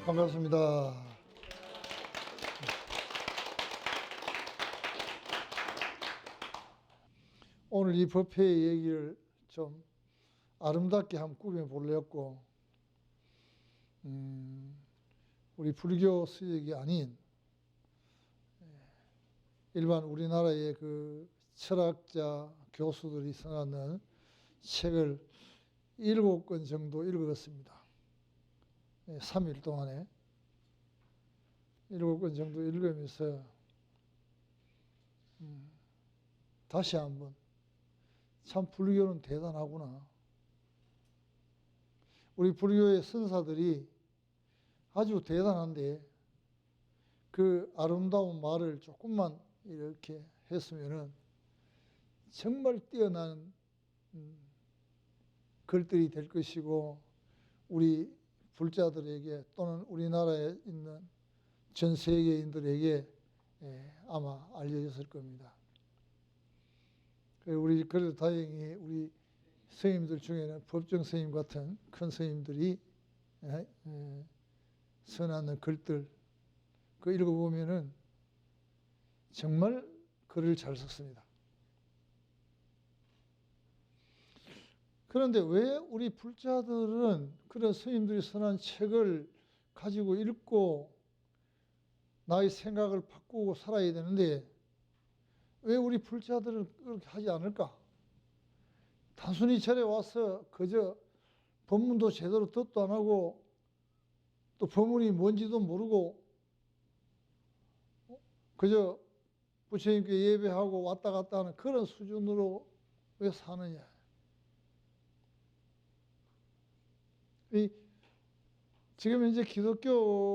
반갑습니다. 오늘 이 법회의 얘기를 좀 아름답게 한번 꾸며보려고, 우리 불교 서적이 아닌 일반 우리나라의 그 철학자, 교수들이 써놨는 책을 7권 정도 읽었습니다. 3일 동안에 7권 정도 읽으면서 다시 한번 참 불교는 대단하구나. 우리 불교의 선사들이 아주 대단한데 그 아름다운 말을 조금만 이렇게 했으면은 정말 뛰어난 글들이 될 것이고, 우리 불자들에게 또는 우리나라에 있는 전 세계인들에게 아마 알려졌을 겁니다. 우리 그래도 다행히 우리 스님들 중에는 법정 스님 같은 큰 스님들이 써놨는 글들, 그 읽어보면은 정말 글을 잘 썼습니다. 그런데 왜 우리 불자들은 그런 스님들이 써놓은 책을 가지고 읽고 나의 생각을 바꾸고 살아야 되는데 왜 우리 불자들은 그렇게 하지 않을까? 단순히 절에 와서 그저 법문도 제대로 듣도 안 하고 또 법문이 뭔지도 모르고 그저 부처님께 예배하고 왔다 갔다 하는 그런 수준으로 왜 사느냐? 지금 현재 기독교인들이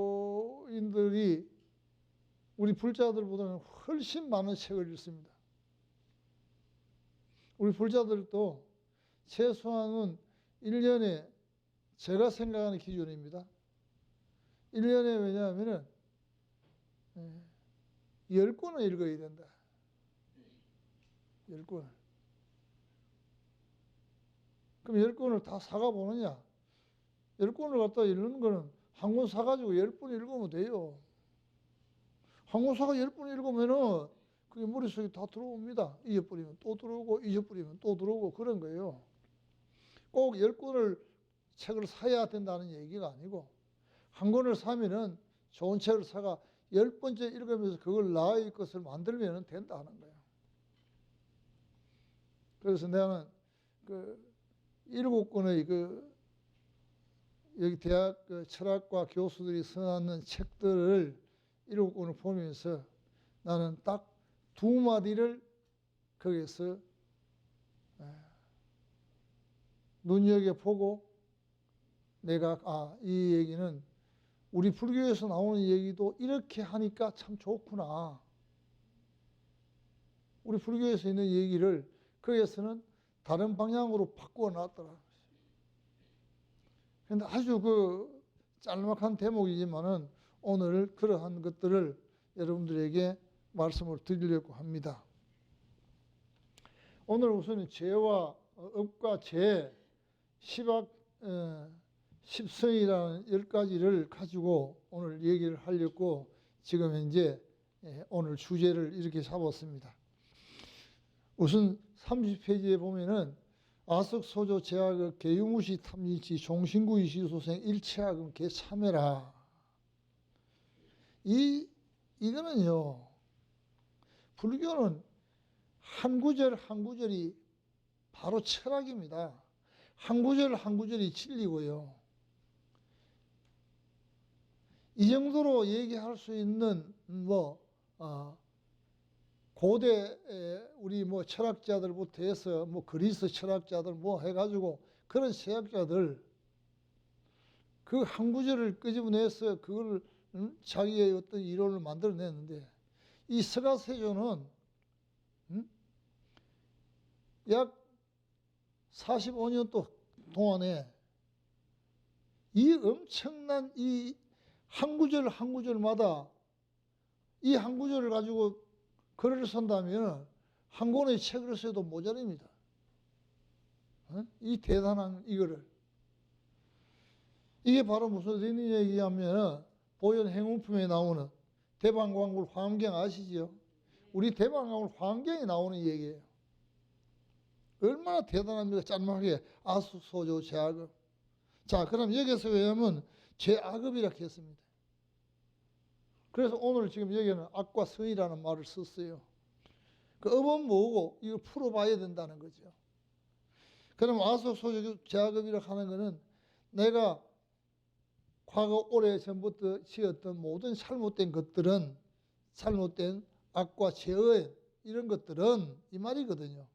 우리 불자들보다는 훨씬 많은 책을 읽습니다. 우리 불자들도 최소한은 1년에, 제가 생각하는 기준입니다. 1년에 왜냐하면은 10권을 읽어야 된다. 10권을. 그럼 10권을 다 사가 보느냐? 10권을 갖다 읽는 거는 한 권 사가지고 10번 읽으면 돼요. 한 권 사가 10번 읽으면은 그게 머릿속에 다 들어옵니다. 잊어버리면 또 들어오고, 잊어버리면 또 들어오고, 그런 거예요. 꼭 10권을 책을 사야 된다는 얘기가 아니고, 한 권을 사면은 좋은 책을 사가 10번째 읽으면서 그걸 나의 것을 만들면 된다 하는 거예요. 그래서 나는 그 7권의 여기 대학 철학과 교수들이 써놨는 책들을 7권을 보면서 나는 딱 2마디를 거기에서 눈여겨보고 내가 이 얘기는 우리 불교에서 나오는 얘기도 이렇게 하니까 참 좋구나. 우리 불교에서 있는 얘기를 거기에서는 다른 방향으로 바꾸어 놨더라. 그런데 아주 짤막한 대목이지만은 오늘 그러한 것들을 여러분들에게 말씀을 드리려고 합니다. 오늘 우선 죄와 업과 죄, 십성이라는 10가지를 가지고 오늘 얘기를 하려고 지금 현재 오늘 주제를 이렇게 잡았습니다. 우선 30페이지에 보면은 아석소조 제약의 개유무시 탐진치 종신구이시소생 일체학은 개참해라. 이거는요, 불교는 한 구절 한 구절이 바로 철학입니다. 한 구절 한 구절이 진리고요. 이 정도로 얘기할 수 있는 고대 우리 철학자들부터 해서 그리스 철학자들 해가지고 그런 철학자들 그 한 구절을 끄집어내서 그걸 자기의 어떤 이론을 만들어냈는데, 이 서가세조는 약 45년 동안에 이 엄청난 이 한 구절 한 구절마다 이 한 구절을 가지고 글을 쓴다면 한 권의 책을 써도 모자랍니다. 이 대단한 이거를. 이게 바로 무슨 얘기하면 보현 행운품에 나오는 대방광불 화엄경 아시죠? 우리 대방광불 화엄경에 나오는 얘기예요. 얼마나 대단합니까? 짤막하게 아수소조 제아급. 자, 그럼 여기서 왜냐면 제아급이라고 했습니다. 그래서 오늘 지금 여기는 악과 선이라는 말을 썼어요. 그 업은 뭐고 이걸 풀어봐야 된다는 거죠. 그럼 아수소조 제아급이라고 하는 거는 내가 과거 오래전부터 지었던 모든 잘못된 것들은, 잘못된 악과 죄의 이런 것들은 이 말이거든요.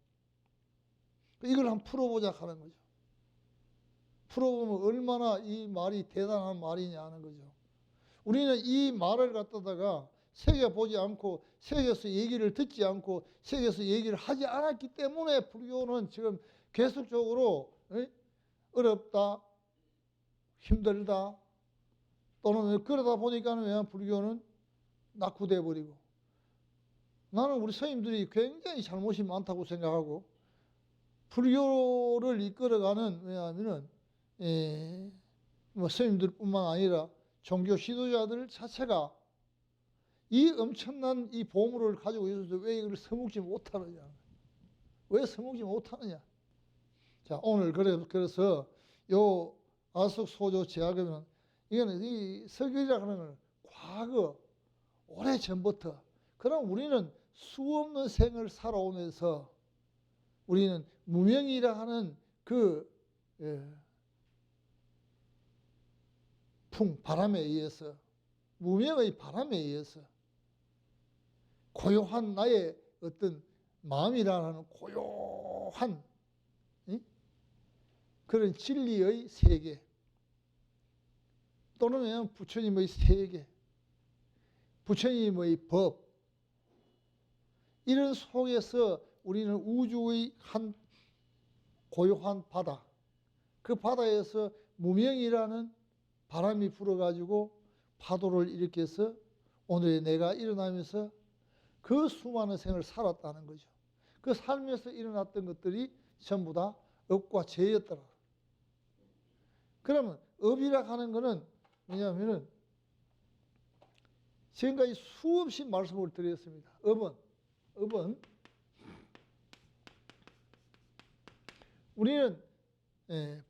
이걸 한번 풀어보자 하는 거죠. 풀어보면 얼마나 이 말이 대단한 말이냐 하는 거죠. 우리는 이 말을 갖다가 새겨보지 않고, 새겨서 얘기를 듣지 않고, 새겨서 얘기를 하지 않았기 때문에 불교는 지금 계속적으로 어렵다, 힘들다, 또는 그러다 보니까 불교는 낙후돼 버리고, 나는 우리 스님들이 굉장히 잘못이 많다고 생각하고, 불교를 이끌어가는, 왜냐하면은 뭐 스님들뿐만 아니라 종교 지도자들 자체가 이 엄청난 이 보물을 가지고 있어서 왜 이걸 써먹지 못하느냐? 왜 써먹지 못하느냐? 자, 오늘 그래서 요 아석소조 제아급은 이거는 이 설교이라고 하는 건 과거 오래 전부터, 그럼 우리는 수없는 생을 살아오면서 우리는 무명이라 하는 그 바람에 의해서, 무명의 바람에 의해서 고요한 나의 어떤 마음이라는 고요한 그런 진리의 세계, 또는 부처님의 세계, 부처님의 법, 이런 속에서 우리는 우주의 한 고요한 바다, 그 바다에서 무명이라는 바람이 불어가지고 파도를 일으켜서 오늘의 내가 일어나면서 그 수많은 생을 살았다는 거죠. 그 삶에서 일어났던 것들이 전부 다 업과 죄였더라. 그러면 업이라 하는 거는 뭐냐면은 지금까지 수없이 말씀을 드렸습니다. 업은 우리는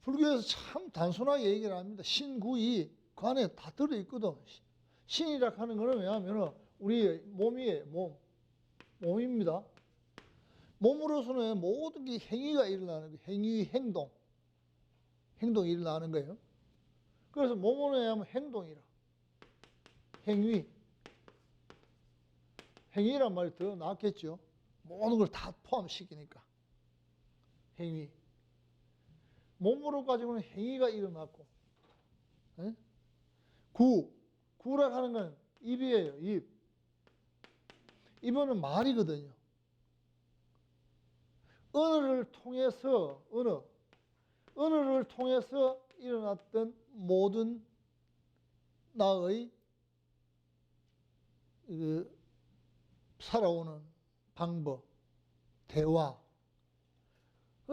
불교에서 참 단순하게 얘기를 합니다. 신구이 그 안에 다 들어있거든. 신이라 하는 거는 왜냐하면 우리 몸이에요. 몸입니다. 몸으로서는 모든 게 행위가 일어나는 거예요. 행위, 행동이 일어나는 거예요. 그래서 몸으로 하면 행동이라. 행위란 말이 더 낫겠죠. 모든 걸 다 포함시키니까. 행위. 몸으로 가지고는 행위가 일어났고, 구라 하는 건 입이에요. 입. 입은 말이거든요. 언어를 통해서 일어났던 모든 나의 살아오는 방법, 대화.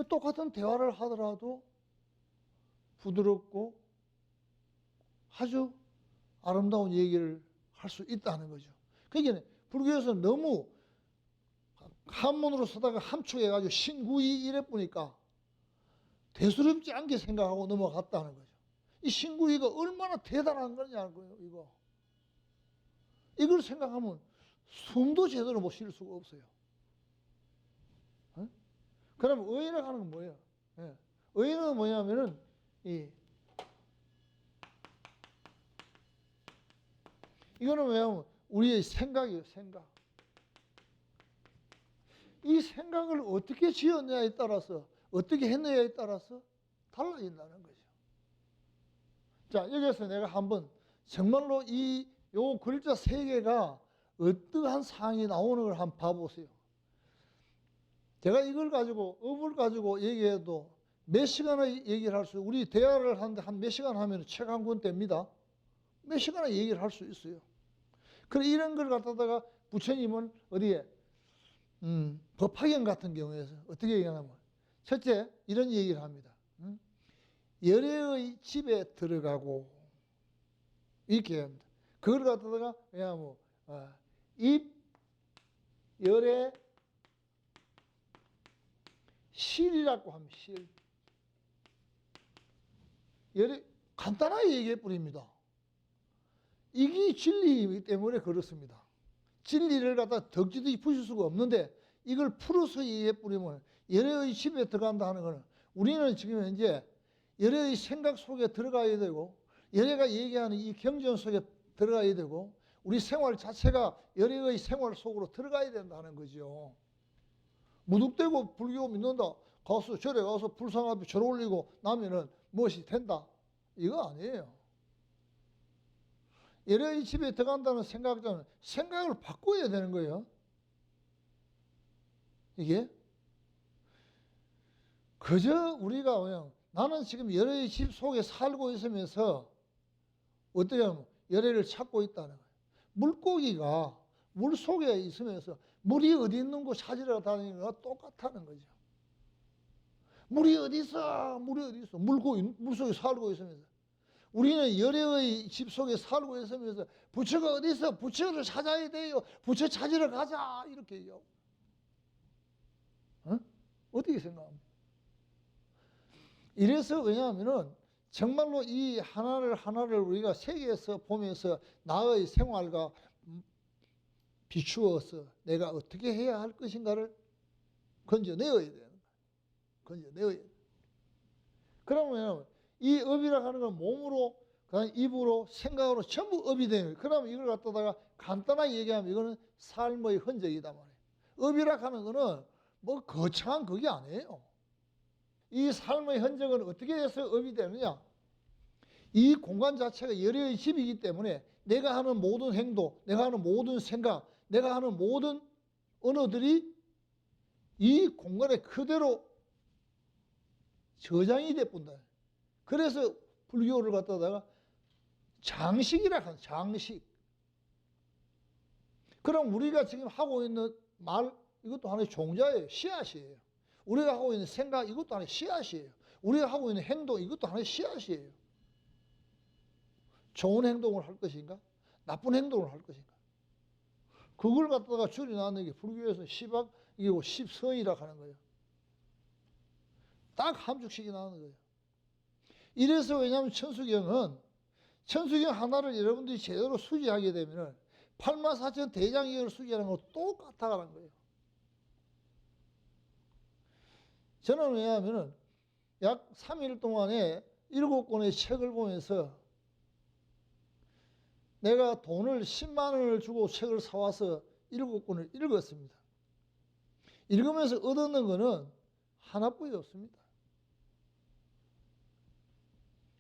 똑같은 대화를 하더라도 부드럽고 아주 아름다운 얘기를 할 수 있다는 거죠. 그러니까 불교에서는 너무 한문으로 쓰다가 함축해가지고 신구이 이래 보니까 대수롭지 않게 생각하고 넘어갔다는 거죠. 이 신구이가 얼마나 대단한 거냐고요, 이거. 이걸 생각하면 숨도 제대로 못 쉴 수가 없어요. 그럼 의인을 하는 건 뭐예요? 의인은 뭐냐면은 이거는 왜냐면 우리의 생각이에요, 생각. 이 생각을 어떻게 지었느냐에 따라서, 어떻게 했느냐에 따라서 달라진다는 거죠. 자, 여기서 내가 한번 정말로 요 글자 3개가 어떠한 상황이 나오는 걸 한번 봐보세요. 제가 이걸 가지고, 업을 가지고 얘기해도 몇 시간을 얘기를 할 수, 우리 대화를 하는데 한 몇 시간 하면 책 한 권 뗍니다. 몇 시간을 얘기를 할 수 있어요. 그래, 이런 걸 갖다가 부처님은 어디에? 법화경 같은 경우에서 어떻게 얘기하냐면, 첫째, 이런 얘기를 합니다. 열애의 집에 들어가고 이렇게 합니다. 그걸 갖다가 그냥 뭐 입 열애 실이라고 하면 실. 열애 간단하게 얘기해 버립니다. 이게 진리이기 때문에 그렇습니다. 진리를 갖다 덕지덕지 푸실 수가 없는데 이걸 풀어서 얘기해 버리면 열애의 집에 들어간다 하는 것은 우리는 지금 현재 열애의 생각 속에 들어가야 되고 열애가 얘기하는 이 경전 속에 들어가야 되고 우리 생활 자체가 열애의 생활 속으로 들어가야 된다는 거죠. 무뚝대고 불교 믿는다. 가서 절에 가서 불상 앞에 절 올리고 나면은 무엇이 된다. 이거 아니에요. 열애의 집에 들어간다는 생각자는 생각을 바꿔야 되는 거예요. 이게 그저 우리가 그냥 나는 지금 열애의 집 속에 살고 있으면서 어떻게 하면 열애를 찾고 있다는 거예요. 물고기가 물 속에 있으면서 물이 어디 있는 거 찾으러 다니는 거와 똑같다는 거죠. 물이 어디 있어? 물이 어디 있어? 물 속에 살고 있으면서 우리는 열애의 집 속에 살고 있으면서 부처가 어디 있어? 부처를 찾아야 돼요. 부처 찾으러 가자 이렇게 해요. 어떻게 생각합니까? 이래서 왜냐하면은 정말로 이 하나를 우리가 세계에서 보면서 나의 생활과 비추어서 내가 어떻게 해야 할 것인가를 건져내어야 되는 거예요. 건져내어야 돼요. 그러면 이 업이라고 하는 건 몸으로, 입으로, 생각으로 전부 업이 되는 거예요. 그러면 이걸 갖다가 간단하게 얘기하면 이거는 삶의 흔적이다 말이에요. 업이라고 하는 거는 뭐 거창한 그게 아니에요. 이 삶의 흔적은 어떻게 해서 업이 되느냐? 이 공간 자체가 열애의 집이기 때문에 내가 하는 모든 행동, 내가 하는 모든 생각, 내가 하는 모든 언어들이 이 공간에 그대로 저장이 돼본다. 그래서 불교를 갖다가 장식이라 하는 장식. 그럼 우리가 지금 하고 있는 말 이것도 하나의 종자예요. 씨앗이에요. 우리가 하고 있는 생각 이것도 하나의 씨앗이에요. 우리가 하고 있는 행동 이것도 하나의 씨앗이에요. 좋은 행동을 할 것인가? 나쁜 행동을 할 것인가? 그걸 갖다가 줄여놨는 게 불교에서 시박이고 십선이라고 하는 거예요. 딱 함축식이 나오는 거예요. 이래서 왜냐하면 천수경 하나를 여러분들이 제대로 수지하게 되면 84,000 대장경을 수지하는 거 똑같아가는 거예요. 저는 왜냐하면 약 3일 동안에 7권의 책을 보면서 내가 돈을 10만 원을 주고 책을 사와서 7권을 읽었습니다. 읽으면서 얻었는 거는 하나뿐이 없습니다.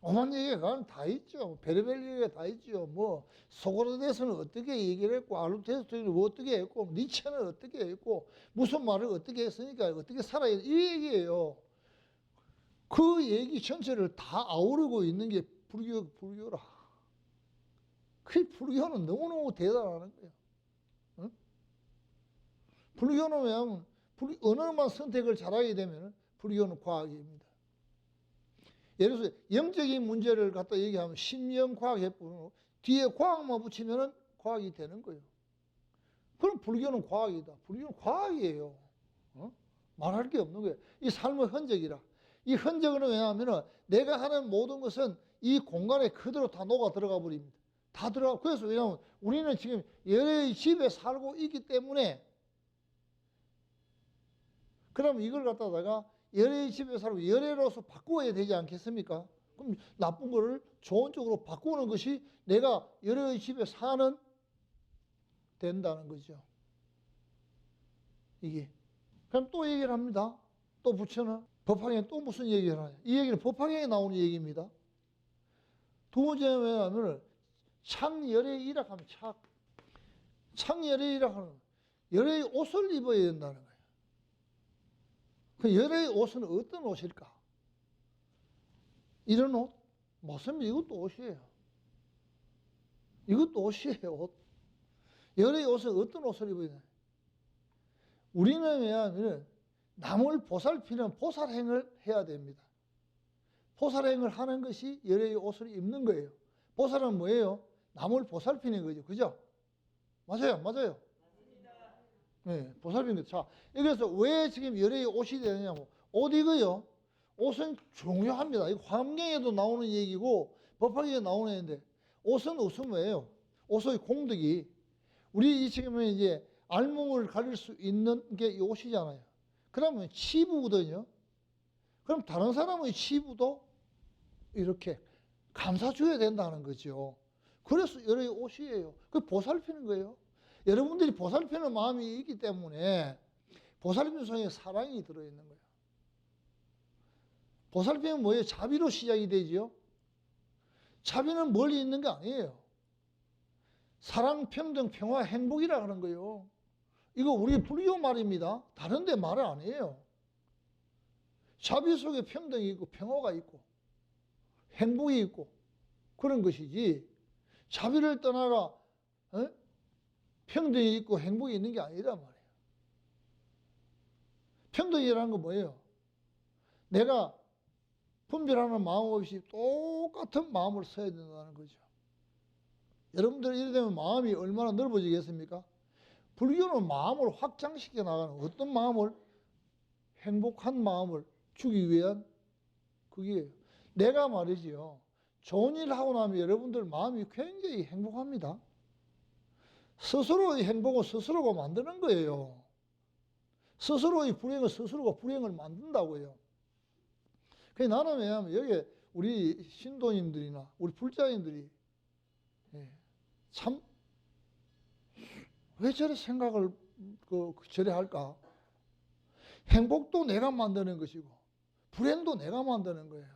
오만 얘기가 다 있죠. 별의별 얘기가 다 있죠. 뭐 소크라테스는 어떻게 얘기를 했고 아르토텔레스는 어떻게 했고 니체는 어떻게 했고 무슨 말을 어떻게 했으니까 어떻게 살아야 돼. 이 얘기예요. 그 얘기 전체를 다 아우르고 있는 게 불교라. 그 불교는 너무너무 대단한 거예요. 응? 불교는 왜냐하면 언어만 선택을 잘하게 되면 불교는 과학입니다. 예를 들어서 영적인 문제를 갖다 얘기하면 심령과학 해보고 뒤에 과학만 붙이면 과학이 되는 거예요. 그럼 불교는 과학이다. 불교는 과학이에요. 말할 게 없는 거예요. 이 삶의 흔적이라. 이 흔적은 왜냐하면 내가 하는 모든 것은 이 공간에 그대로 다 녹아 들어가 버립니다. 다 들어가. 그래서 왜냐하면 우리는 지금 열애의 집에 살고 있기 때문에 그럼 이걸 갖다가 열애의 집에 살고 열애로서 바꾸어야 되지 않겠습니까? 그럼 나쁜 거를 좋은 쪽으로 바꾸는 것이 내가 열애의 집에 사는 된다는 거죠. 이게. 그럼 또 얘기를 합니다. 또 부처는 법화경에 또 무슨 얘기를 하냐. 이 얘기는 법화경에 나오는 얘기입니다. 두 번째는 왜냐하면 창열애이라 하면 창열애이라 하는 열애의 옷을 입어야 된다는 거예요. 그 열애의 옷은 어떤 옷일까? 이런 옷? 맞습니다. 이것도 옷이에요. 이것도 옷이에요. 옷. 열애의 옷은 어떤 옷을 입어야 되나? 우리는 왜냐하면 남을 보살피는 보살행을 해야 됩니다. 보살행을 하는 것이 열의 옷을 입는 거예요. 보살은 뭐예요? 남을 보살피는 거죠. 그죠? 맞아요, 맞아요. 네, 보살피는 거죠. 자, 그래서 왜 지금 열의 옷이 되느냐고. 옷 이거요. 옷은 중요합니다. 이거 환경에도 나오는 얘기고 법학에도 나오는 얘기인데 옷은 뭐예요? 옷의 공덕이 우리 지금 이제 알몸을 가릴 수 있는 게 이 옷이잖아요. 그러면 치부거든요. 그럼 다른 사람의 치부도 이렇게 감싸줘야 된다는 거죠. 그래서 열의 옷이에요. 그 보살피는 거예요. 여러분들이 보살피는 마음이 있기 때문에 보살핌 속에 사랑이 들어있는 거예요. 보살핌은 뭐예요? 자비로 시작이 되지요. 자비는 멀리 있는 게 아니에요. 사랑, 평등, 평화, 행복이라 하는 거예요. 이거 우리 불교 말입니다. 다른 데 말을 안 해요. 자비 속에 평등이 있고 평화가 있고 행복이 있고 그런 것이지 자비를 떠나가 평등이 있고 행복이 있는 게 아니란 말이에요. 평등이라는 건 뭐예요? 내가 분별하는 마음 없이 똑같은 마음을 써야 된다는 거죠. 여러분들 이래 되면 마음이 얼마나 넓어지겠습니까? 불교는 마음을 확장시켜 나가는 어떤 마음을? 행복한 마음을 주기 위한 그게 내가 말이지요. 좋은 일 하고 나면 여러분들 마음이 굉장히 행복합니다. 스스로의 행복은 스스로가 만드는 거예요. 스스로의 불행은 스스로가 불행을 만든다고요. 그래서 나는 왜냐하면 여기 우리 신도님들이나 우리 불자님들이 참 왜 저래 생각을 저래 할까? 행복도 내가 만드는 것이고 불행도 내가 만드는 거예요.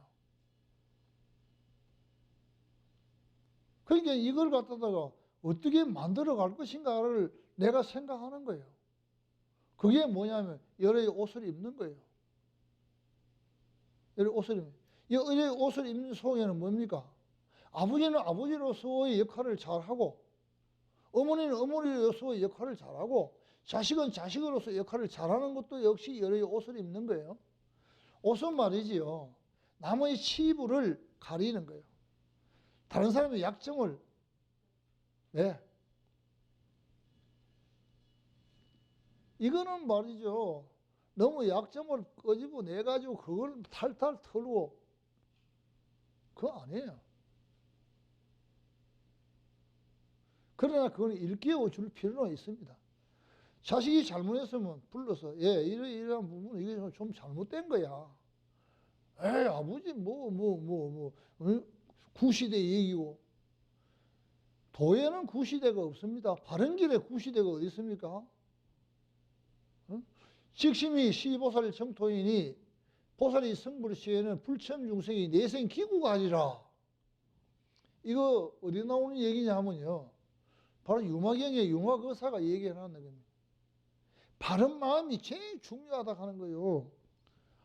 그러니까 이걸 갖다가 어떻게 만들어 갈 것인가를 내가 생각하는 거예요. 그게 뭐냐면 열의 옷을 입는 거예요. 열의 옷을 입는. 이 열의 옷을 입는 속에는 뭡니까? 아버지는 아버지로서의 역할을 잘하고 어머니는 어머니로서의 역할을 잘하고 자식은 자식으로서 역할을 잘하는 것도 역시 열의 옷을 입는 거예요. 옷은 말이지요. 남의 치부를 가리는 거예요. 다른 사람의 약점을 이거는 말이죠. 너무 약점을 끄집어내가지고 그걸 탈탈 털고 그거 아니에요. 그러나 그건 일깨워 줄 필요는 있습니다. 자식이 잘못했으면 불러서 이러한 부분 이게 좀 잘못된 거야. 에이 아버지 구시대 얘기고 도에는 구시대가 없습니다. 바른 길에 구시대가 어디 있습니까? 직심이 시보살 정토이니 보살이 성불 시에는 불참 중생이 내생 기구가 아니라 이거 어디 나오는 얘기냐 하면요. 바로 유마경의 융화거사가 얘기해놨는 겁니다. 바른 마음이 제일 중요하다 하는 거예요.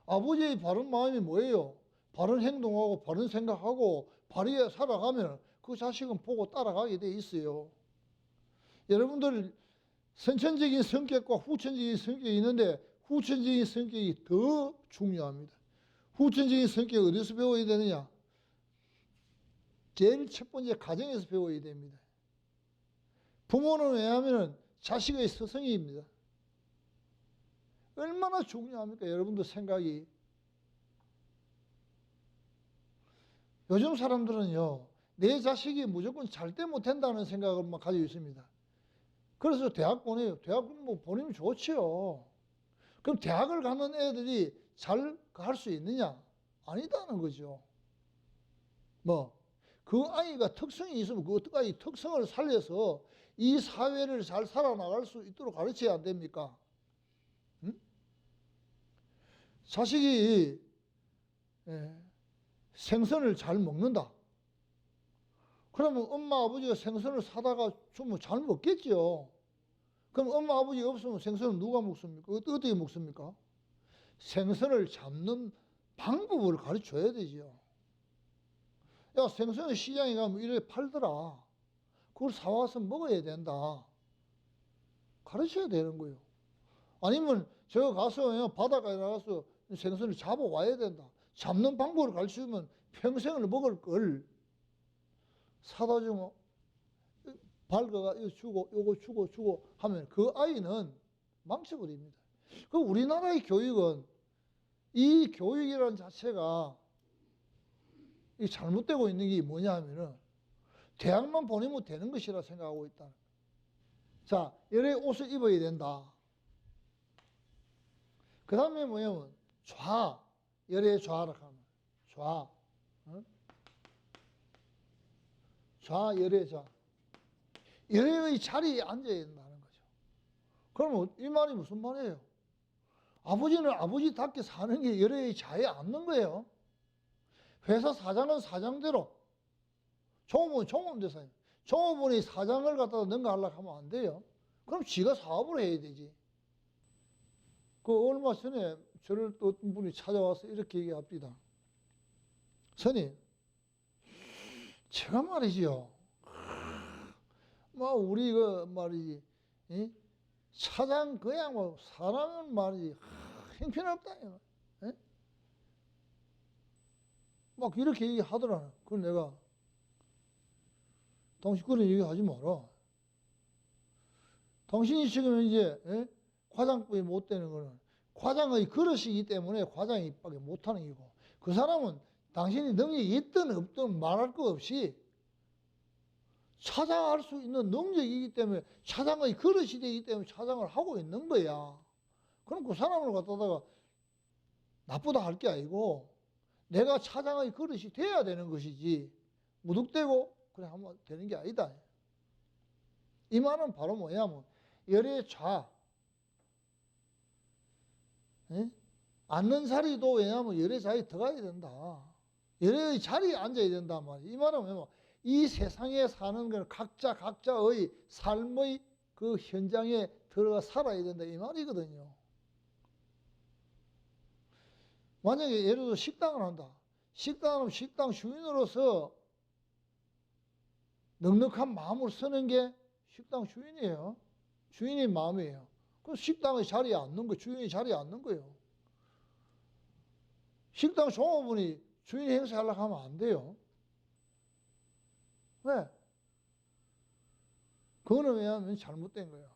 아버지의 바른 마음이 뭐예요? 바른 행동하고 바른 생각하고 바르게 살아가면 그 자식은 보고 따라가게 돼 있어요. 여러분들 선천적인 성격과 후천적인 성격이 있는데 후천적인 성격이 더 중요합니다. 후천적인 성격 어디서 배워야 되느냐? 제일 첫 번째 가정에서 배워야 됩니다. 부모는 왜냐하면 자식의 스승입니다. 얼마나 중요합니까? 여러분들 생각이. 요즘 사람들은요, 내 자식이 무조건 잘때 못한다는 생각을만 가지고 있습니다. 그래서 대학 보내요. 대학 뭐 보내면 좋지요. 그럼 대학을 가는 애들이 잘 갈 수 있느냐? 아니다는 거죠. 그 아이가 특성이 있으면 그 아이 특성을 살려서 이 사회를 잘 살아나갈 수 있도록 가르쳐야 안 됩니까? 응? 자식이 생선을 잘 먹는다. 그러면 엄마 아버지가 생선을 사다가 주면 잘 먹겠죠. 그럼 엄마 아버지 없으면 생선을 누가 먹습니까? 어떻게 먹습니까? 생선을 잡는 방법을 가르쳐야 되죠. 야, 생선을 시장에 가면 이렇게 팔더라. 그걸 사와서 먹어야 된다. 가르쳐야 되는 거예요. 아니면 저 가서 바닷가에 나가서 생선을 잡아와야 된다. 잡는 방법을 가르쳐주면 평생을 먹을 걸 사다 주면 발가가 이거 주고 요거 주고 하면 그 아이는 망쳐버립니다. 그 우리나라의 교육은 이 교육이라는 자체가 이 잘못되고 있는 게 뭐냐 하면은 대학만 보내면 되는 것이라 생각하고 있다. 자, 여러 옷을 입어야 된다. 그 다음에 뭐냐면 좌, 열의 좌라 하면 좌, 좌, 열의 좌. 열의 자리에 앉아야 된다는 거죠. 그러면 이 말이 무슨 말이에요? 아버지는 아버지답게 사는 게 열의 좌에 앉는 거예요. 회사 사장은 사장대로, 종업원은 종업대로, 종업원이 사장을 갖다가 능가하려고 하면 안 돼요. 그럼 지가 사업을 해야 되지. 그 얼마 전에 저를 또 어떤 분이 찾아와서 이렇게 얘기합니다. 스님, 제가 말이지요. 뭐 우리 그 말이지, 차장 그냥 뭐 사람은 말이지 형편없다. 막 이렇게 얘기하더라는. 그걸 내가 당신 그런 얘기 하지 마라. 당신이 지금 이제 과장법이 못 되는 거는 과장의 그릇이기 때문에 과장이 밖에 못하는 이고, 그 사람은 당신이 능력이 있든 없든 말할 거 없이 차장할 수 있는 능력이기 때문에 차장의 그릇이 되기 때문에 차장을 하고 있는 거야. 그럼 그 사람을 갖다가 나쁘다 할 게 아니고 내가 차장의 그릇이 돼야 되는 것이지 무뚝대고 그래 하면 되는 게 아니다. 이 말은 바로 뭐냐면 열의 좌, 앉는 자리도 왜냐하면 열의 자리에 들어가야 된다. 열의 자리에 앉아야 된단 말이야. 이 말은 뭐냐면 이 세상에 사는 건 각자의 삶의 그 현장에 들어가 살아야 된다 이 말이거든요. 만약에 예를 들어 식당을 한다. 식당은 식당 주인으로서 넉넉한 마음을 쓰는 게 식당 주인이에요. 주인의 마음이에요. 그 식당의 자리에 앉는 거, 주인의 자리에 앉는 거예요. 식당 종업원이 주인 행세하려고 하면 안 돼요. 왜? 그거는 왜냐하면 잘못된 거예요.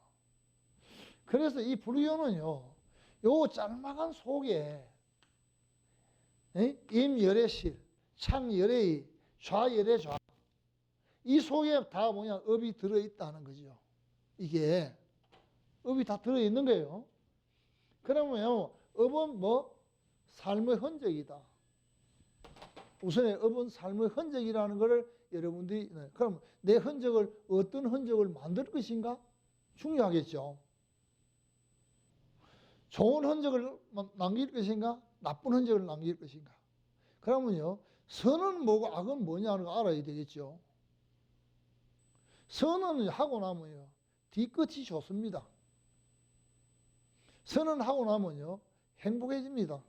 그래서 이 불교는요, 요 짤막한 속에 임열애실, 창열애의, 좌열애 좌, 이 속에 다 뭐냐 업이 들어있다는 거죠. 이게 업이 다 들어있는 거예요. 그러면 업은 뭐? 삶의 흔적이다. 우선에 업은 삶의 흔적이라는 것을 여러분들이, 그럼 내 흔적을 어떤 흔적을 만들 것인가? 중요하겠죠. 좋은 흔적을 남길 것인가? 나쁜 흔적을 남길 것인가? 그러면요, 선은 뭐고 악은 뭐냐는 거 알아야 되겠죠. 선은 하고 나면요, 뒤끝이 좋습니다. 선은 하고 나면요, 행복해집니다.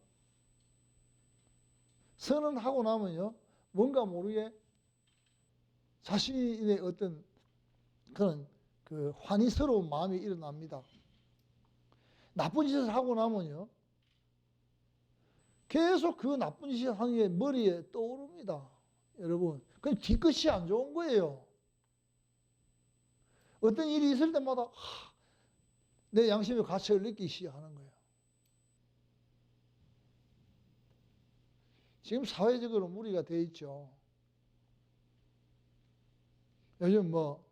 선은 하고 나면요, 뭔가 모르게 자신의 어떤 그런 그 환희스러운 마음이 일어납니다. 나쁜 짓을 하고 나면요, 계속 그 나쁜 짓을 하는 게 머리에 떠오릅니다. 여러분, 그럼 뒤끝이 안 좋은 거예요. 어떤 일이 있을 때마다 내 양심의 가책을 느끼기 시작하는 거예요. 지금 사회적으로 무리가 돼 있죠. 요즘 뭐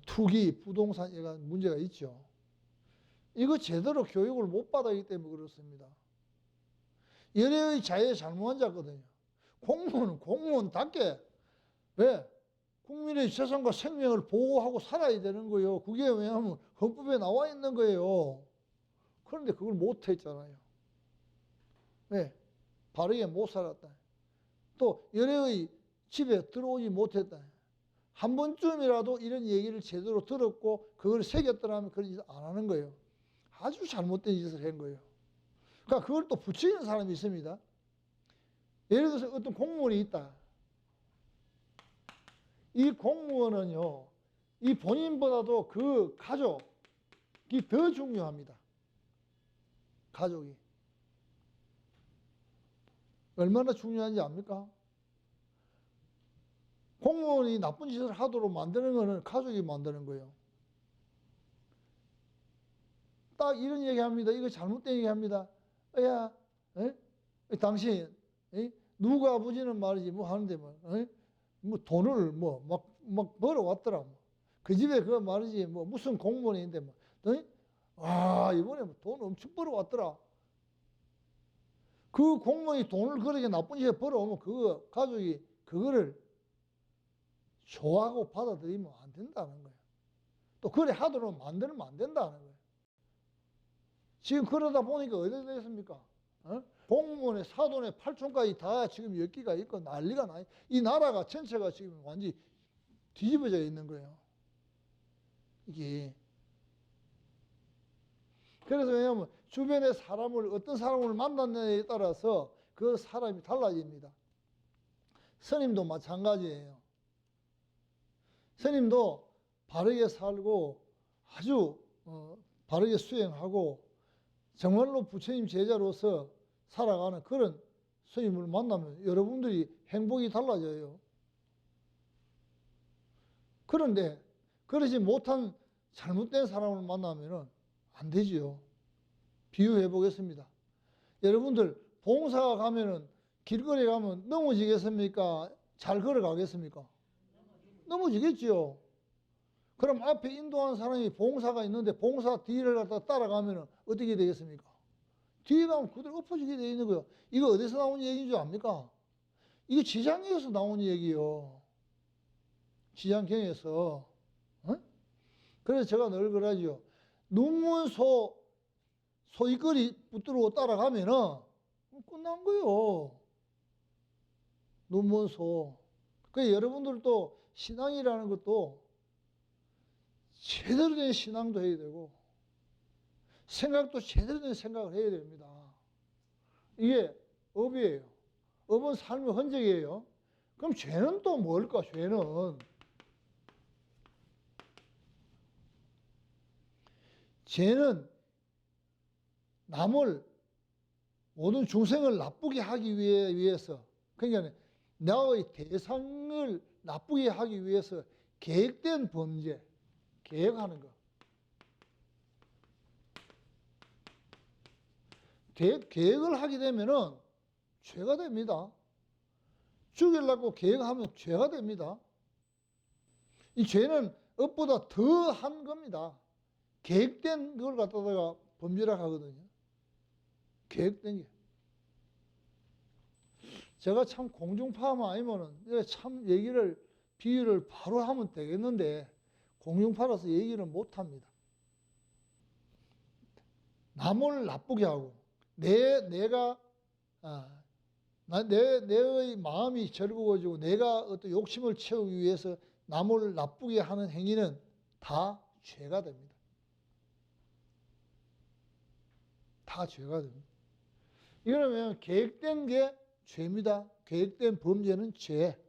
투기, 부동산 이런 문제가 있죠. 이거 제대로 교육을 못 받았기 때문에 그렇습니다. 열애의 자유에 잘못한 자거든요. 공무원은 공무원답게 왜? 국민의 재산과 생명을 보호하고 살아야 되는 거예요. 그게 왜냐하면 헌법에 나와 있는 거예요. 그런데 그걸 못 했잖아요. 왜? 바르게 못 살았다. 또 열애의 집에 들어오지 못했다. 한 번쯤이라도 이런 얘기를 제대로 들었고 그걸 새겼더라면 그런 짓을 안 하는 거예요. 아주 잘못된 짓을 한 거예요. 그러니까 그걸 또 붙이는 사람이 있습니다. 예를 들어서 어떤 공무원이 있다. 이 공무원은요, 이 본인보다도 그 가족이 더 중요합니다. 가족이. 얼마나 중요한지 압니까? 공무원이 나쁜 짓을 하도록 만드는 거는 가족이 만드는 거예요. 딱 이런 얘기합니다. 이거 잘못된 얘기합니다. 야, 당신, 누구 아버지는 말이지 뭐 하는데 뭐 돈을 막 벌어왔더라. 그 집에 그 말이지 뭐 무슨 공무원인데 뭐, 이번에 뭐 돈 엄청 벌어왔더라. 그 공무원이 돈을 그렇게 나쁜 짓에 벌어오면 그 가족이 그거를 좋아하고 받아들이면 안 된다는 거예요. 또 그래 하도록 만들면 안 된다는 거예요. 지금 그러다 보니까 어디 됐습니까? 공무원의 사돈의 8촌까지 다 지금 엮기가 있고 난리가 나요. 이 나라가 전체가 지금 완전히 뒤집어져 있는 거예요. 이게. 그래서 왜냐하면 주변의 사람을 어떤 사람을 만났느냐에 따라서 그 사람이 달라집니다. 스님도 마찬가지예요. 스님도 바르게 살고 아주 바르게 수행하고 정말로 부처님 제자로서 살아가는 그런 스님을 만나면 여러분들이 행복이 달라져요. 그런데 그러지 못한 잘못된 사람을 만나면 안 되지요. 비유해 보겠습니다. 여러분들 봉사 가면은 길거리 가면 넘어지겠습니까? 잘 걸어가겠습니까? 넘어지겠지요. 그럼 앞에 인도하는 사람이 봉사가 있는데 봉사 뒤를 갖다 따라가면 어떻게 되겠습니까? 뒤에 가면 그대로 엎어지게 되어 있는 거예요. 이거 어디서 나온 얘기인 줄 압니까? 이거 지장경에서 나온 얘기요. 지장경에서. 그래서 제가 늘 그러죠. 눈먼 소이거리 붙들고 따라가면은 끝난 거예요. 눈먼 소. 그래서 여러분들도 신앙이라는 것도 제대로 된 신앙도 해야 되고 생각도 제대로 된 생각을 해야 됩니다. 이게 업이에요. 업은 삶의 흔적이에요. 그럼 죄는 또 뭘까? 죄는 남을 모든 중생을 나쁘게 하기 위해서 그러니까 나의 대상을 나쁘게 하기 위해서 계획된 범죄, 계획하는 거. 계획을 하게 되면은 죄가 됩니다. 죽이려고 계획하면 죄가 됩니다. 이 죄는 업보다 더 한 겁니다. 계획된 걸 갖다가 범죄라 하거든요. 계획된 게. 제가 참 공중파만 아니면은 참 비유를 바로 하면 되겠는데 공중파라서 얘기를 못 합니다. 남을 나쁘게 하고 내의 마음이 즐거워지고 내가 어떤 욕심을 채우기 위해서 남을 나쁘게 하는 행위는 다 죄가 됩니다. 다 죄가 됩니다. 이거는 계획된 게 죄입니다. 계획된 범죄는 죄.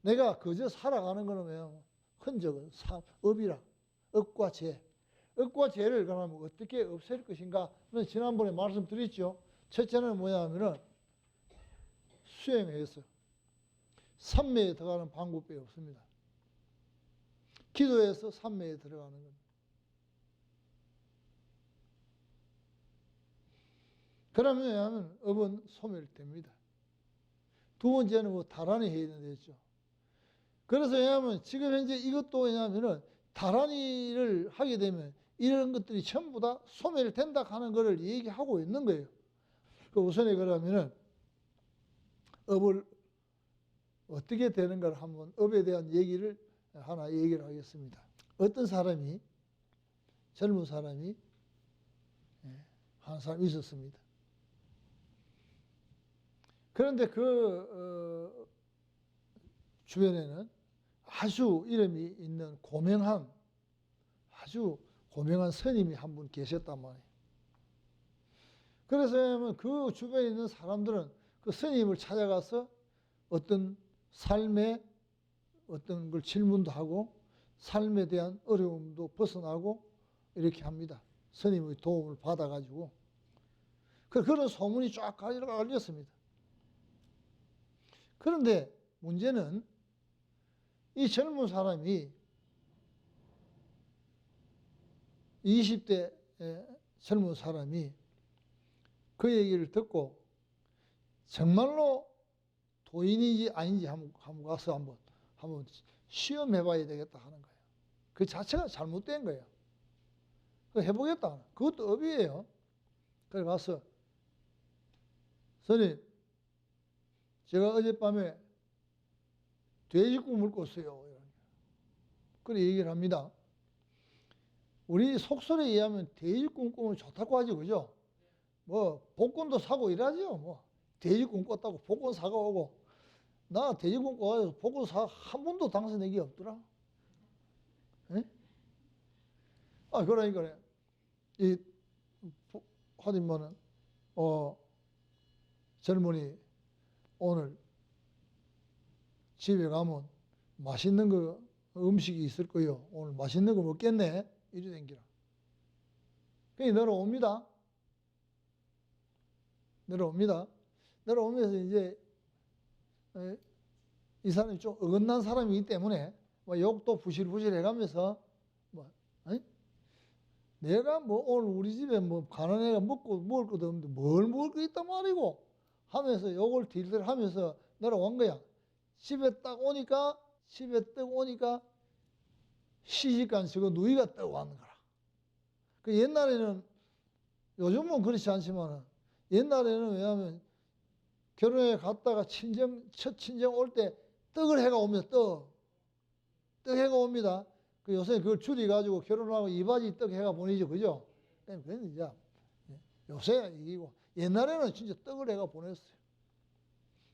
내가 그저 살아가는 거는 흔적은 업이라. 업과 죄. 업과 죄를 그러면 어떻게 없앨 것인가? 지난번에 말씀드렸죠. 첫째는 뭐냐면은 수행해서 삼매에 들어가는 방법이 없습니다. 기도해서 삼매에 들어가는 겁니다. 그러면 왜냐하면 업은 소멸됩니다. 두 번째는 다란이 해야 되겠죠. 그래서 왜냐하면 지금 현재 이것도 왜냐하면은 다란이를 하게 되면 이런 것들이 전부 다 소멸된다 하는 것을 얘기하고 있는 거예요. 그 우선에 그러면은 업을 어떻게 되는가를 한번 업에 대한 얘기를 하겠습니다. 어떤 사람이 젊은 사람이 한 사람 있었습니다. 그런데 그 주변에는 아주 이름이 있는 아주 고명한 스님이 한 분 계셨단 말이에요. 그래서 그 주변에 있는 사람들은 그 스님을 찾아가서 어떤 삶의 어떤 걸 질문도 하고 삶에 대한 어려움도 벗어나고 이렇게 합니다. 스님의 도움을 받아가지고. 그런 소문이 쫙 알렸습니다. 그런데 문제는 이 젊은 사람이 20대 젊은 사람이 그 얘기를 듣고 정말로 도인인지 아닌지 한번 가서 한번 시험해 봐야 되겠다 하는 거예요. 그 자체가 잘못된 거예요. 해보겠다. 그것도 업이에요. 그래 가서 선생님, 제가 어젯밤에 돼지 꿈을 꿨어요. 그래 얘기를 합니다. 우리 속설에 의하면 돼지 꿈 꾸면 좋다고 하죠, 그죠? 뭐 복권도 사고 이러죠. 뭐 돼지 꿈 꿨다고 복권 사고 오고, 나 돼지 꿈 꿔가지고 복권 한 번도 당선된 게 없더라. 에? 아 그러니까 이 하디만은 젊은이 오늘 집에 가면 맛있는 거 음식이 있을 거요. 오늘 맛있는 거 먹겠네. 이리 댕기라. 그냥 내려옵니다. 내려오면서 이제 이 사람이 좀 어긋난 사람이기 때문에 뭐 욕도 부실부실 해가면서 뭐 내가 뭐 오늘 우리 집에 뭐 가난 애가 먹을 것도 없는데 뭘 먹을 거 있단 말이고 하면서 욕을 딜들 하면서 내려온 거야. 집에 딱 오니까 시집간 저거 누이가 떠왔는 거라. 그 옛날에는, 요즘은 그렇지 않지만 옛날에는 왜냐하면 결혼에 갔다가 첫 친정 올 때 떡을 해가 옵니다. 떡 해가 옵니다. 그 요새 그걸 줄여가지고 결혼하고 이바지 떡 해가 보내죠. 그죠? 그건 이제 요새야 이기고, 옛날에는 진짜 떡을 해가 보냈어요.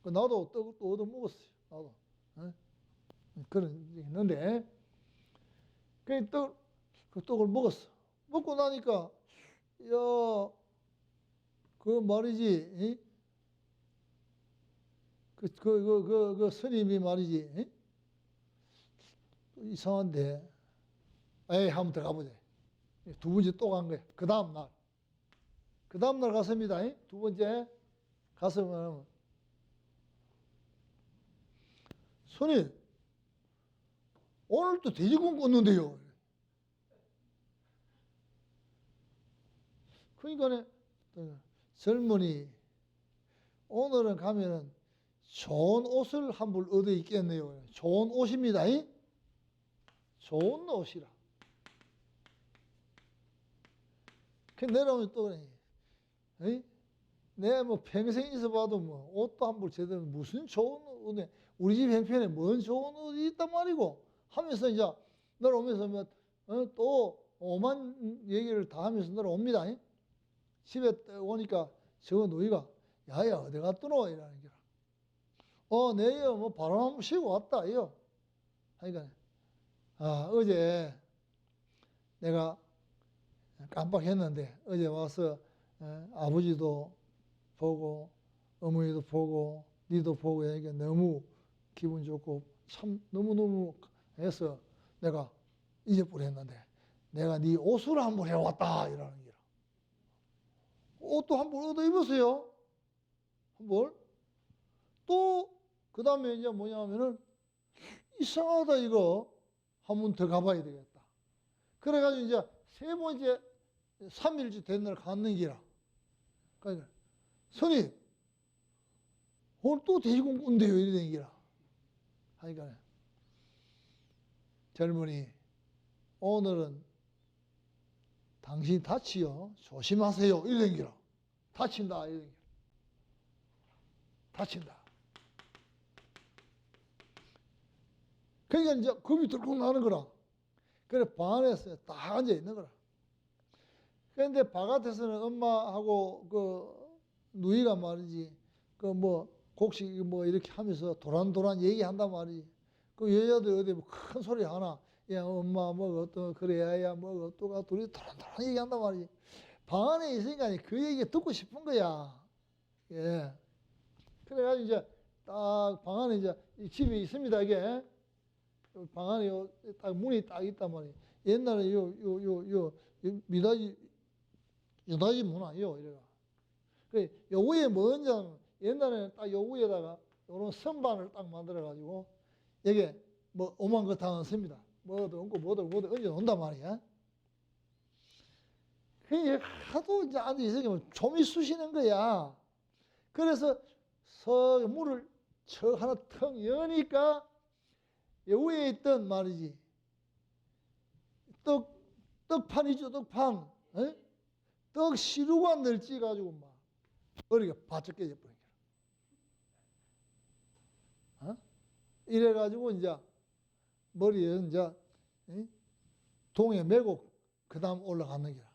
나도 떡을 또 얻어 먹었어요. 나도. 그런 게 있는데, 그 떡을 먹었어. 먹고 나니까, 그 말이지, 그 스님이 말이지, 이상한데, 에이, 한번 더 가보자. 두 번째 또 간 거야. 그 다음날 갔습니다. 두 번째 가서, 스님, 오늘 또 돼지꿈 꿨는데요. 그러니까 젊은이, 오늘은 가면은 좋은 옷을 한 벌 얻어 입겠네요. 좋은 옷입니다. 좋은 옷이라. 그 내려오면 또 그래. 내가 뭐 평생 있어봐도 뭐 옷도 한 벌 제대로, 무슨 좋은 옷에, 우리 집 형편에 뭔 좋은 옷이 있단 말이고 하면서 이제 내려오면서 또 오만 얘기를 다 하면서 내려옵니다. 집에 오니까 저 누이가 야야 어디 갔더노 이러는 거라. 내요 뭐 바람 한번 쉬고 왔다 이요. 하니까 어제 내가 깜빡했는데 어제 와서 아버지도 보고 어머니도 보고 니도 보고 하니까 너무 기분 좋고 참 너무너무 해서 내가 잊어버렸는데 내가 네 옷을 한번 해왔다 이러는 거라. 옷도 한번 얻어 입으세요. 한번 또 그 다음에 이제 뭐냐면은 이상하다 이거 한번 더 가봐야 되겠다. 그래가지고 이제 세 번째 3일째 된 날 갔는 기라. 그러니까 선이 오늘 또 돼지꿈 꾼대요 이래 된 기라. 하니까 젊은이 오늘은 당신 다치요 조심하세요 이래 된 기라. 다친다 이래 된 기라. 다친다. 그러니까 이제 겁이 들컥 나는 거라. 그래 방 안에서 딱 앉아 있는 거라. 그런데 바깥에서는 엄마하고 그 누이가 말이지 그 뭐 곡식 뭐 이렇게 하면서 도란도란 얘기한단 말이지. 그 여자들 어디 뭐 큰 소리 하나, 야 엄마 뭐 또 그래 야 뭐 또가 둘이 도란도란 얘기한단 말이지. 방 안에 있으니까 그 얘기 듣고 싶은 거야. 예. 그래가지고 이제 딱 방 안에 이제 집이 있습니다 이게. 방 안에 딱 문이 딱 있단 말이에요. 옛날에 요 미닫이 유닫이 문 아니요 이래가. 요 위에 뭔지 옛날에는 딱 요 위에다가 요런 선반을 딱 만들어 가지고 여기에 뭐 오만 거 다 넣습니다. 뭐도 얹고 뭐도 얹어 놓는단 말이야. 그게 하도 이제 앉아 있으면 좀이 쑤시는 거야. 그래서 물을 척 하나 턱 여니까 위에 있던 말이지 떡판이죠. 떡판. 에? 떡 시루관을 찌가지고 막 머리가 바짝 깨져버린 거야. 어? 이래가지고 이제 머리에 이제 동에 메고 그 다음 올라가는 거야.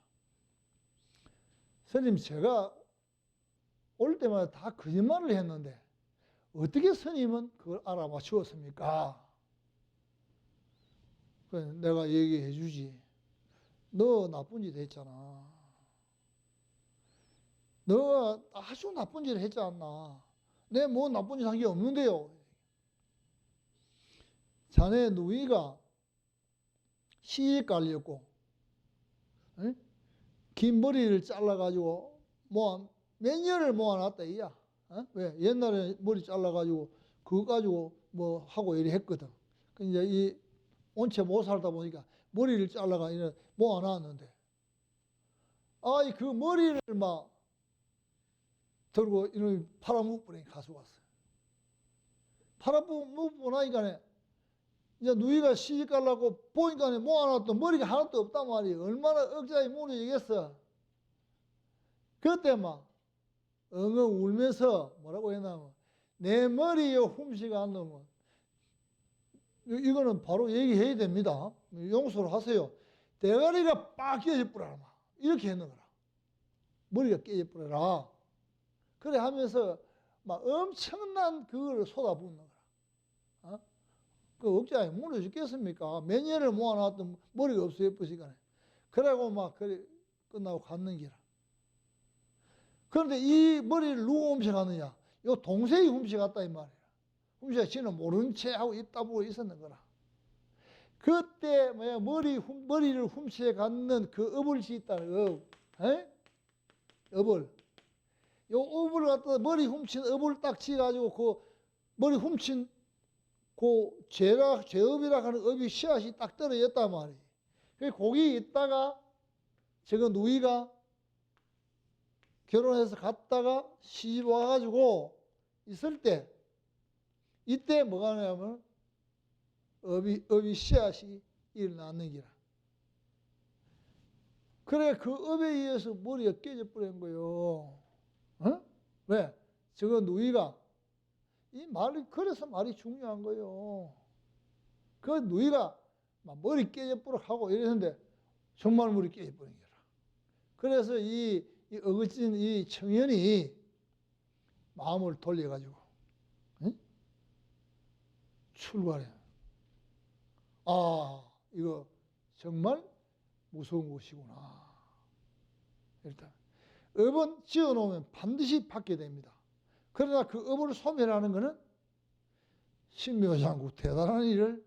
스님, 제가 올 때마다 다 거짓말을 했는데 어떻게 스님은 그걸 알아맞추었습니까? 그래서 내가 얘기해 주지. 너 나쁜 짓 했잖아. 너가 아주 나쁜 짓을 했지 않나. 내 뭐 나쁜 짓 한 게 없는데요. 자네 누이가 시집 갈렸고 긴 머리를 잘라가지고 몇 년을 모아놨다 이야. 왜? 옛날에 머리 잘라가지고 그거 가지고 뭐 하고 이래 했거든. 이제 이 온체 못 살다 보니까 머리를 잘라가 이래 모아놨는데 아이 그 머리를 막 들고 이놈이 팔아먹으니 가져왔어요. 팔아먹고 나니까 이제 누이가 시집 가려고 보니까 모아놨던 머리가 하나도 없단 말이에요. 얼마나 억자에 무너지겠어. 그때 막 엉엉 울면서 뭐라고 했냐면 내 머리에 훔치가 안 넣으면 이거는 바로 얘기해야 됩니다. 용서를 하세요. 대가리가 빡 깨져버려라. 이렇게 했는 거라. 머리가 깨져버려라. 그래 하면서 막 엄청난 그걸 쏟아붓는 거라. 그 억자에 무너지겠습니까? 몇 년을 모아놨던 머리가 없어 예쁘시간에. 그러고 막 그래 끝나고 갔는 기라. 그런데 이 머리를 누가 훔쳐갔느냐? 요 동생이 훔쳐갔다 이 말이야. 훔쳐가 지는 모른 채 하고 입 다물고 있었는 거라. 그때 뭐야 머리를 훔쳐갔는 그 업을지 있다는 업을. 요 업을 갖다 머리 훔친 업을 딱 지가지고 그 머리 훔친 그 죄업이라 하는 업이 씨앗이 딱 떨어졌단 말이에요. 그 거기 있다가 저거 누이가 결혼해서 갔다가 시집 와가지고 있을 때 이때 뭐가 나냐면 업이 씨앗이 일어나는 기라. 그래 그 업에 의해서 머리가 깨져버린 거요. 왜? 저거 누이가 이 말이 그래서 말이 중요한 거요. 그 누이가 막 머리 깨져버려 하고 이랬는데 정말 머리 깨져버린 거라. 그래서 이 어거진 이 청년이 마음을 돌려가지고 출발해. 아, 이거 정말 무서운 것이구나. 일단 업은 지어놓으면 반드시 받게 됩니다. 그러나 그 업을 소멸하는 것은 신묘장구 대단한 일을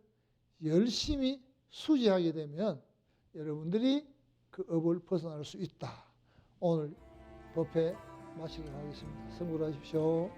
열심히 수지하게 되면 여러분들이 그 업을 벗어날 수 있다. 오늘 법회 마치도록 하겠습니다. 성불하십시오.